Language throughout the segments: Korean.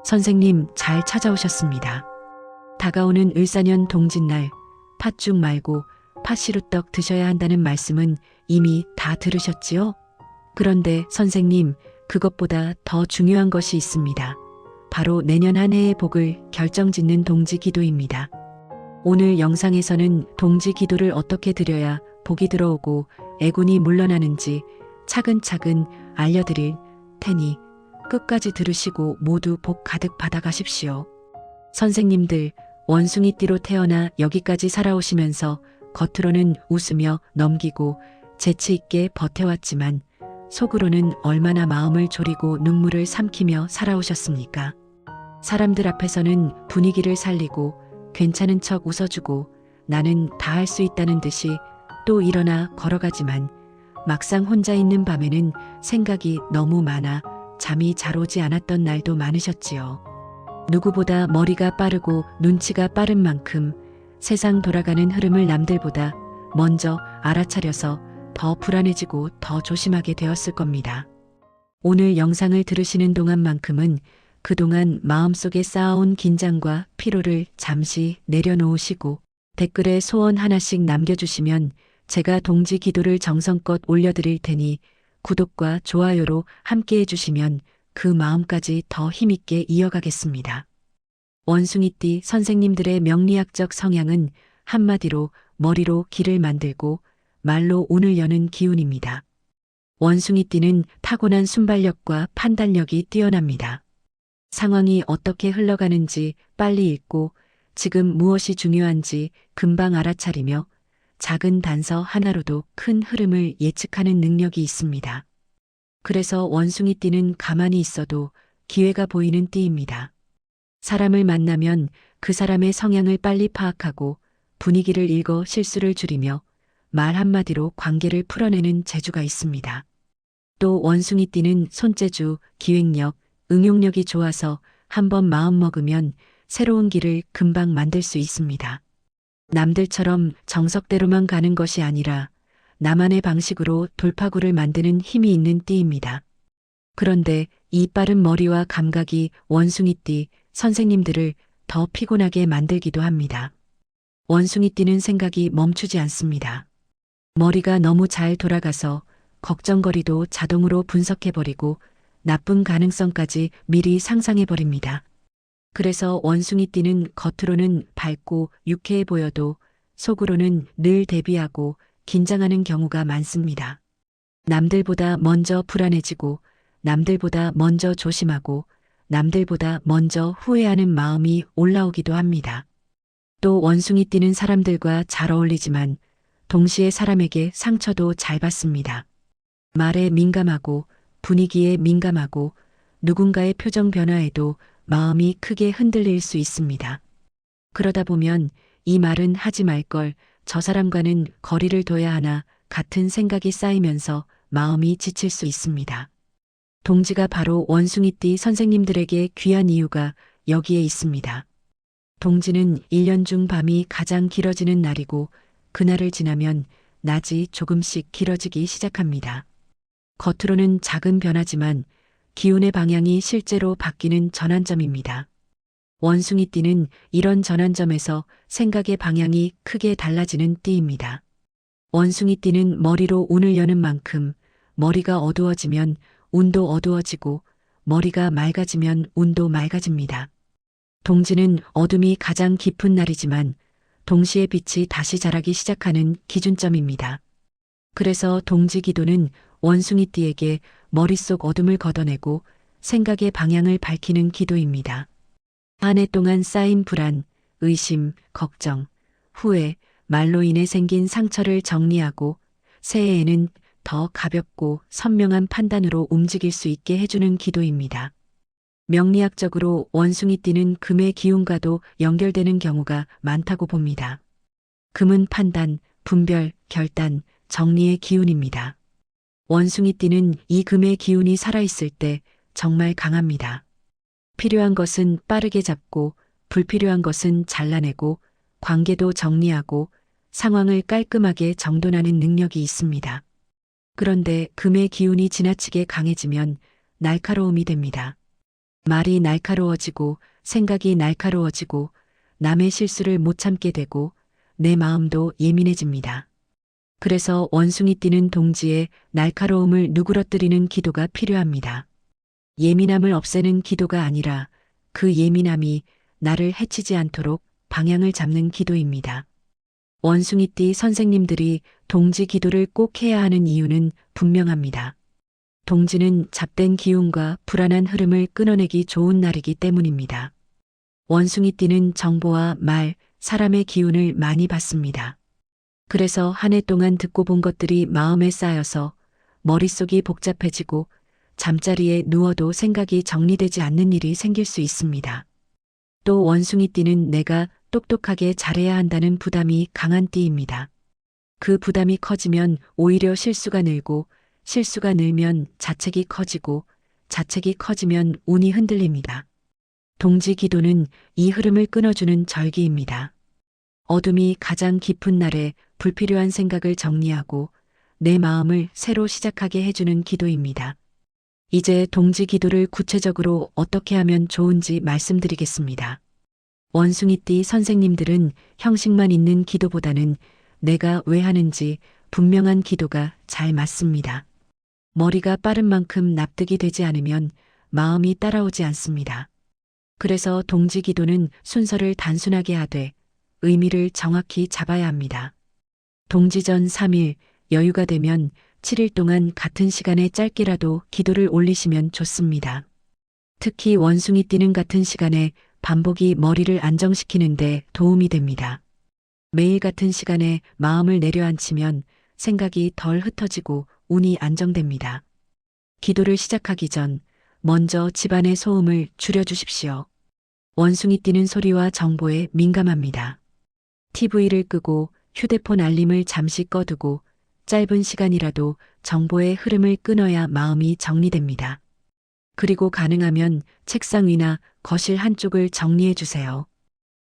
선생님 잘 찾아오셨습니다. 다가오는 을사년 동짓날 팥죽 말고 팥시루떡 드셔야 한다는 말씀은 이미 다 들으셨지요? 그런데 선생님, 그것보다 더 중요한 것이 있습니다. 바로 내년 한 해의 복을 결정짓는 동지기도입니다. 오늘 영상에서는 동지기도를 어떻게 드려야 복이 들어오고 애군이 물러나는지 차근차근 알려드릴 테니 끝까지 들으시고 모두 복 가득 받아가십시오. 선생님들, 원숭이띠로 태어나 여기까지 살아오시면서 겉으로는 웃으며 넘기고 재치 있게 버텨왔지만 속으로는 얼마나 마음을 졸이고 눈물을 삼키며 살아오셨습니까? 사람들 앞에서는 분위기를 살리고 괜찮은 척 웃어주고 나는 다 할 수 있다는 듯이 또 일어나 걸어가지만 막상 혼자 있는 밤에는 생각이 너무 많아 잠이 잘 오지 않았던 날도 많으셨지요. 누구보다 머리가 빠르고 눈치가 빠른 만큼 세상 돌아가는 흐름을 남들보다 먼저 알아차려서 더 불안해지고 더 조심하게 되었을 겁니다. 오늘 영상을 들으시는 동안만큼은 그동안 마음속에 쌓아온 긴장과 피로를 잠시 내려놓으시고 댓글에 소원 하나씩 남겨주시면 제가 동지 기도를 정성껏 올려드릴 테니 구독과 좋아요로 함께 해주시면 그 마음까지 더 힘있게 이어가겠습니다. 원숭이띠 선생님들의 명리학적 성향은 한마디로 머리로 길을 만들고 말로 운을 여는 기운입니다. 원숭이띠는 타고난 순발력과 판단력이 뛰어납니다. 상황이 어떻게 흘러가는지 빨리 읽고 지금 무엇이 중요한지 금방 알아차리며 작은 단서 하나로도 큰 흐름을 예측하는 능력이 있습니다. 그래서 원숭이띠는 가만히 있어도 기회가 보이는 띠입니다. 사람을 만나면 그 사람의 성향을 빨리 파악하고 분위기를 읽어 실수를 줄이며 말 한마디로 관계를 풀어내는 재주가 있습니다. 또 원숭이띠는 손재주, 기획력, 응용력이 좋아서 한번 마음먹으면 새로운 길을 금방 만들 수 있습니다. 남들처럼 정석대로만 가는 것이 아니라 나만의 방식으로 돌파구를 만드는 힘이 있는 띠입니다. 그런데 이 빠른 머리와 감각이 원숭이띠 선생님들을 더 피곤하게 만들기도 합니다. 원숭이띠는 생각이 멈추지 않습니다. 머리가 너무 잘 돌아가서 걱정거리도 자동으로 분석해버리고 나쁜 가능성까지 미리 상상해버립니다. 그래서 원숭이띠는 겉으로는 밝고 유쾌해 보여도 속으로는 늘 대비하고 긴장하는 경우가 많습니다. 남들보다 먼저 불안해지고 남들보다 먼저 조심하고 남들보다 먼저 후회하는 마음이 올라오기도 합니다. 또 원숭이띠는 사람들과 잘 어울리지만 동시에 사람에게 상처도 잘 받습니다. 말에 민감하고 분위기에 민감하고 누군가의 표정 변화에도 마음이 크게 흔들릴 수 있습니다. 그러다 보면 이 말은 하지 말 걸, 저 사람과는 거리를 둬야 하나 같은 생각이 쌓이면서 마음이 지칠 수 있습니다. 동지가 바로 원숭이띠 선생님들에게 귀한 이유가 여기에 있습니다. 동지는 1년 중 밤이 가장 길어지는 날이고 그날을 지나면 낮이 조금씩 길어지기 시작합니다. 겉으로는 작은 변화지만 기운의 방향이 실제로 바뀌는 전환점입니다. 원숭이띠는 이런 전환점에서 생각의 방향이 크게 달라지는 띠입니다. 원숭이띠는 머리로 운을 여는 만큼 머리가 어두워지면 운도 어두워지고 머리가 맑아지면 운도 맑아집니다. 동지는 어둠이 가장 깊은 날이지만 동시에 빛이 다시 자라기 시작하는 기준점입니다. 그래서 동지 기도는 원숭이띠에게 머릿속 어둠을 걷어내고 생각의 방향을 밝히는 기도입니다. 한 해 동안 쌓인 불안, 의심, 걱정, 후회, 말로 인해 생긴 상처를 정리하고 새해에는 더 가볍고 선명한 판단으로 움직일 수 있게 해주는 기도입니다. 명리학적으로 원숭이띠는 금의 기운과도 연결되는 경우가 많다고 봅니다. 금은 판단, 분별, 결단, 정리의 기운입니다. 원숭이띠는 이 금의 기운이 살아있을 때 정말 강합니다. 필요한 것은 빠르게 잡고 불필요한 것은 잘라내고 관계도 정리하고 상황을 깔끔하게 정돈하는 능력이 있습니다. 그런데 금의 기운이 지나치게 강해지면 날카로움이 됩니다. 말이 날카로워지고 생각이 날카로워지고 남의 실수를 못 참게 되고 내 마음도 예민해집니다. 그래서 원숭이 띠는 동지의 날카로움을 누그러뜨리는 기도가 필요합니다. 예민함을 없애는 기도가 아니라 그 예민함이 나를 해치지 않도록 방향을 잡는 기도입니다. 원숭이띠 선생님들이 동지 기도를 꼭 해야 하는 이유는 분명합니다. 동지는 잡된 기운과 불안한 흐름을 끊어내기 좋은 날이기 때문입니다. 원숭이띠는 정보와 말, 사람의 기운을 많이 받습니다. 그래서 한 해 동안 듣고 본 것들이 마음에 쌓여서 머릿속이 복잡해지고 잠자리에 누워도 생각이 정리되지 않는 일이 생길 수 있습니다. 또 원숭이띠는 내가 똑똑하게 잘해야 한다는 부담이 강한 띠입니다. 그 부담이 커지면 오히려 실수가 늘고 실수가 늘면 자책이 커지고 자책이 커지면 운이 흔들립니다. 동지 기도는 이 흐름을 끊어주는 절기입니다. 어둠이 가장 깊은 날에 불필요한 생각을 정리하고 내 마음을 새로 시작하게 해주는 기도입니다. 이제 동지 기도를 구체적으로 어떻게 하면 좋은지 말씀드리겠습니다. 원숭이띠 선생님들은 형식만 있는 기도보다는 내가 왜 하는지 분명한 기도가 잘 맞습니다. 머리가 빠른 만큼 납득이 되지 않으면 마음이 따라오지 않습니다. 그래서 동지 기도는 순서를 단순하게 하되 의미를 정확히 잡아야 합니다. 동지전 3일, 여유가 되면 7일 동안 같은 시간에 짧게라도 기도를 올리시면 좋습니다. 특히 원숭이 띠는 같은 시간에 반복이 머리를 안정시키는데 도움이 됩니다. 매일 같은 시간에 마음을 내려앉히면 생각이 덜 흩어지고 운이 안정됩니다. 기도를 시작하기 전 먼저 집안의 소음을 줄여주십시오. 원숭이 띠는 소리와 정보에 민감합니다. TV를 끄고 휴대폰 알림을 잠시 꺼두고 짧은 시간이라도 정보의 흐름을 끊어야 마음이 정리됩니다. 그리고 가능하면 책상 위나 거실 한쪽을 정리해 주세요.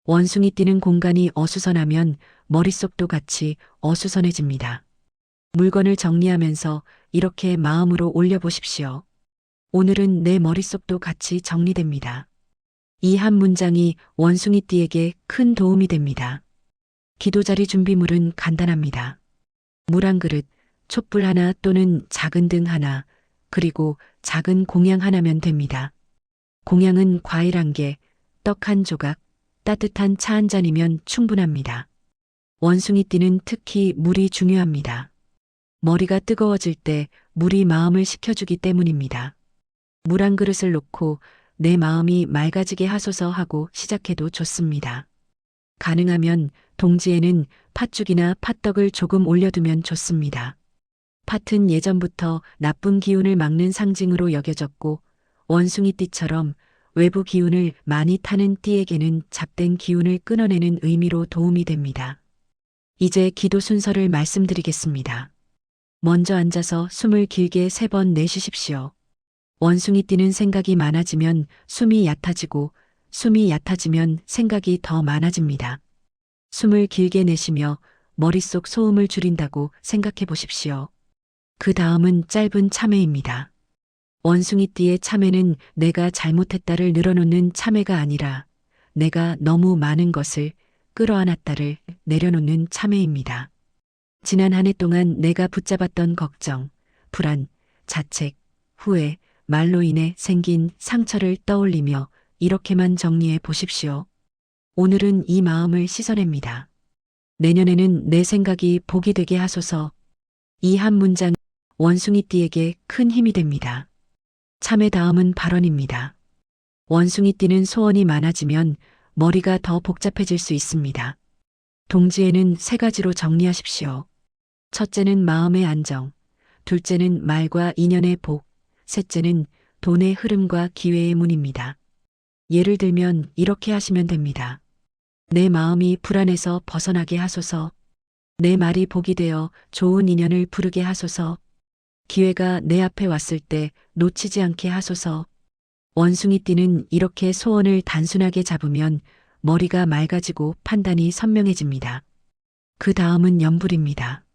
원숭이 띠는 공간이 어수선하면 머릿속도 같이 어수선해집니다. 물건을 정리하면서 이렇게 마음으로 올려보십시오. 오늘은 내 머릿속도 같이 정리됩니다. 이 한 문장이 원숭이 띠에게 큰 도움이 됩니다. 기도자리 준비물은 간단합니다. 물 한 그릇, 촛불 하나 또는 작은 등 하나, 그리고 작은 공양 하나면 됩니다. 공양은 과일 한 개, 떡 한 조각, 따뜻한 차 한 잔이면 충분합니다. 원숭이 띠는 특히 물이 중요합니다. 머리가 뜨거워질 때 물이 마음을 식혀주기 때문입니다. 물 한 그릇을 놓고 내 마음이 맑아지게 하소서 하고 시작해도 좋습니다. 가능하면 동지에는 팥죽이나 팥떡을 조금 올려두면 좋습니다. 팥은 예전부터 나쁜 기운을 막는 상징으로 여겨졌고 원숭이 띠처럼 외부 기운을 많이 타는 띠에게는 잡된 기운을 끊어내는 의미로 도움이 됩니다. 이제 기도 순서를 말씀드리겠습니다. 먼저 앉아서 숨을 길게 3번 내쉬십시오. 원숭이 띠는 생각이 많아지면 숨이 얕아지고 숨이 얕아지면 생각이 더 많아집니다. 숨을 길게 내쉬며 머릿속 소음을 줄인다고 생각해 보십시오. 그 다음은 짧은 참회입니다. 원숭이 띠의 참회는 내가 잘못했다를 늘어놓는 참회가 아니라 내가 너무 많은 것을 끌어안았다를 내려놓는 참회입니다. 지난 한 해 동안 내가 붙잡았던 걱정, 불안, 자책, 후회, 말로 인해 생긴 상처를 떠올리며 이렇게만 정리해 보십시오. 오늘은 이 마음을 씻어냅니다. 내년에는 내 생각이 복이 되게 하소서. 이 한 문장이 원숭이 띠에게 큰 힘이 됩니다. 참회 다음은 발언입니다. 원숭이 띠는 소원이 많아지면 머리가 더 복잡해질 수 있습니다. 동지에는 3가지로 정리하십시오. 첫째는 마음의 안정, 둘째는 말과 인연의 복, 셋째는 돈의 흐름과 기회의 문입니다. 예를 들면 이렇게 하시면 됩니다. 내 마음이 불안해서 벗어나게 하소서. 내 말이 복이 되어 좋은 인연을 부르게 하소서. 기회가 내 앞에 왔을 때 놓치지 않게 하소서. 원숭이 띠는 이렇게 소원을 단순하게 잡으면 머리가 맑아지고 판단이 선명해집니다. 그 다음은 염불입니다.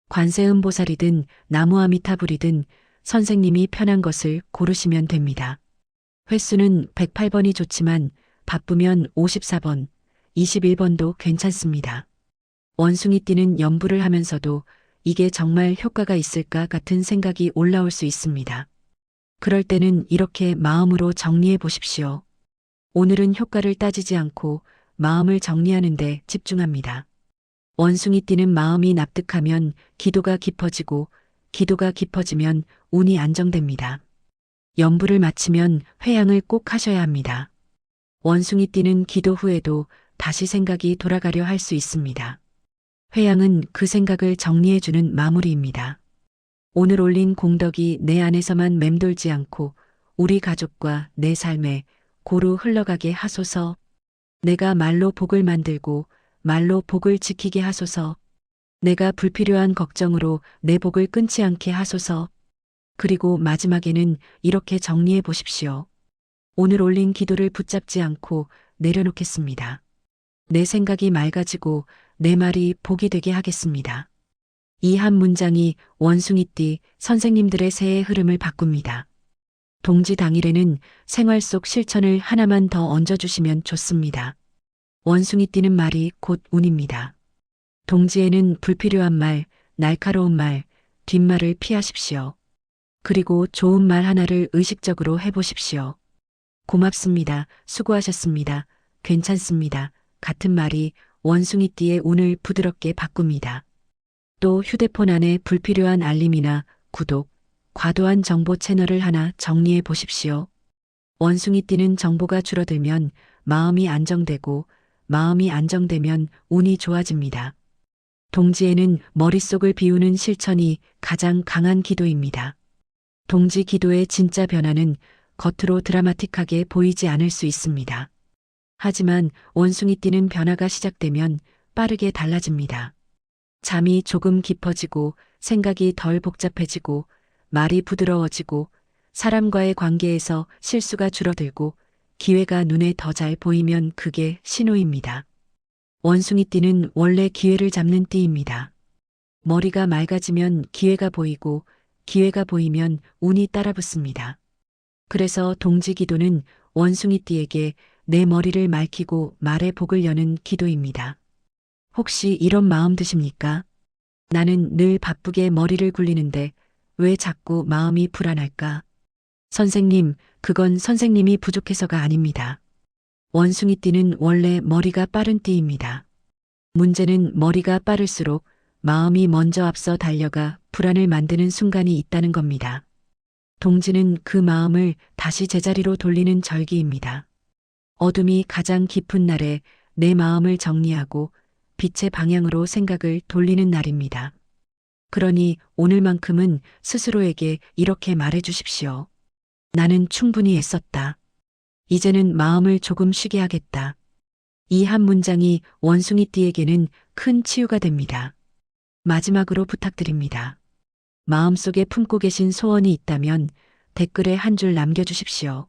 관세음보살이든 나무아미타불이든 선생님이 편한 것을 고르시면 됩니다. 횟수는 108번이 좋지만 바쁘면 54번, 21번도 괜찮습니다. 원숭이띠는 연부를 하면서도 이게 정말 효과가 있을까 같은 생각이 올라올 수 있습니다. 그럴 때는 이렇게 마음으로 정리해 보십시오. 오늘은 효과를 따지지 않고 마음을 정리하는 데 집중합니다. 원숭이띠는 마음이 납득하면 기도가 깊어지고 기도가 깊어지면 운이 안정됩니다. 연부를 마치면 회양을 꼭 하셔야 합니다. 원숭이띠는 기도 후에도 다시 생각이 돌아가려 할 수 있습니다. 회양은 그 생각을 정리해주는 마무리입니다. 오늘 올린 공덕이 내 안에서만 맴돌지 않고 우리 가족과 내 삶에 고루 흘러가게 하소서. 내가 말로 복을 만들고 말로 복을 지키게 하소서. 내가 불필요한 걱정으로 내 복을 끊지 않게 하소서. 그리고 마지막에는 이렇게 정리해 보십시오. 오늘 올린 기도를 붙잡지 않고 내려놓겠습니다. 내 생각이 맑아지고 내 말이 복이 되게 하겠습니다. 이 한 문장이 원숭이띠 선생님들의 새해 흐름을 바꿉니다. 동지 당일에는 생활 속 실천을 하나만 더 얹어주시면 좋습니다. 원숭이띠는 말이 곧 운입니다. 동지에는 불필요한 말, 날카로운 말, 뒷말을 피하십시오. 그리고 좋은 말 하나를 의식적으로 해보십시오. 고맙습니다. 수고하셨습니다. 괜찮습니다. 같은 말이 원숭이띠의 운을 부드럽게 바꿉니다. 또 휴대폰 안에 불필요한 알림이나 구독, 과도한 정보 채널을 하나 정리해 보십시오. 원숭이띠는 정보가 줄어들면 마음이 안정되고 마음이 안정되면 운이 좋아집니다. 동지에는 머릿속을 비우는 실천이 가장 강한 기도입니다. 동지 기도의 진짜 변화는 겉으로 드라마틱하게 보이지 않을 수 있습니다. 하지만 원숭이띠는 변화가 시작되면 빠르게 달라집니다. 잠이 조금 깊어지고 생각이 덜 복잡해지고 말이 부드러워지고 사람과의 관계에서 실수가 줄어들고 기회가 눈에 더 잘 보이면 그게 신호입니다. 원숭이띠는 원래 기회를 잡는 띠입니다. 머리가 맑아지면 기회가 보이고 기회가 보이면 운이 따라붙습니다. 그래서 동지 기도는 원숭이띠에게 내 머리를 맑히고 말의 복을 여는 기도입니다. 혹시 이런 마음 드십니까? 나는 늘 바쁘게 머리를 굴리는데 왜 자꾸 마음이 불안할까? 선생님, 그건 선생님이 부족해서가 아닙니다. 원숭이띠는 원래 머리가 빠른 띠입니다. 문제는 머리가 빠를수록 마음이 먼저 앞서 달려가 불안을 만드는 순간이 있다는 겁니다. 동지는 그 마음을 다시 제자리로 돌리는 절기입니다. 어둠이 가장 깊은 날에 내 마음을 정리하고 빛의 방향으로 생각을 돌리는 날입니다. 그러니 오늘만큼은 스스로에게 이렇게 말해 주십시오. 나는 충분히 애썼다. 이제는 마음을 조금 쉬게 하겠다. 이 한 문장이 원숭이띠에게는 큰 치유가 됩니다. 마지막으로 부탁드립니다. 마음속에 품고 계신 소원이 있다면 댓글에 한 줄 남겨주십시오.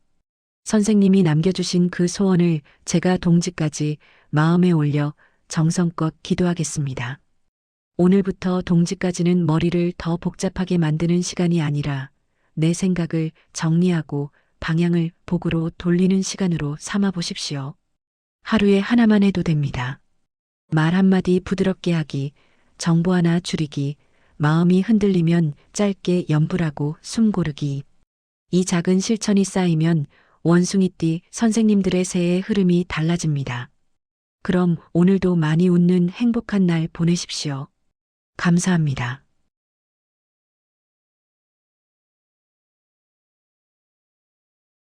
선생님이 남겨주신 그 소원을 제가 동지까지 마음에 올려 정성껏 기도하겠습니다. 오늘부터 동지까지는 머리를 더 복잡하게 만드는 시간이 아니라 내 생각을 정리하고 방향을 복으로 돌리는 시간으로 삼아 보십시오. 하루에 하나만 해도 됩니다. 말 한마디 부드럽게 하기, 정보 하나 줄이기, 마음이 흔들리면 짧게 염불하고 숨 고르기. 이 작은 실천이 쌓이면 원숭이띠 선생님들의 새해 흐름이 달라집니다. 그럼 오늘도 많이 웃는 행복한 날 보내십시오. 감사합니다.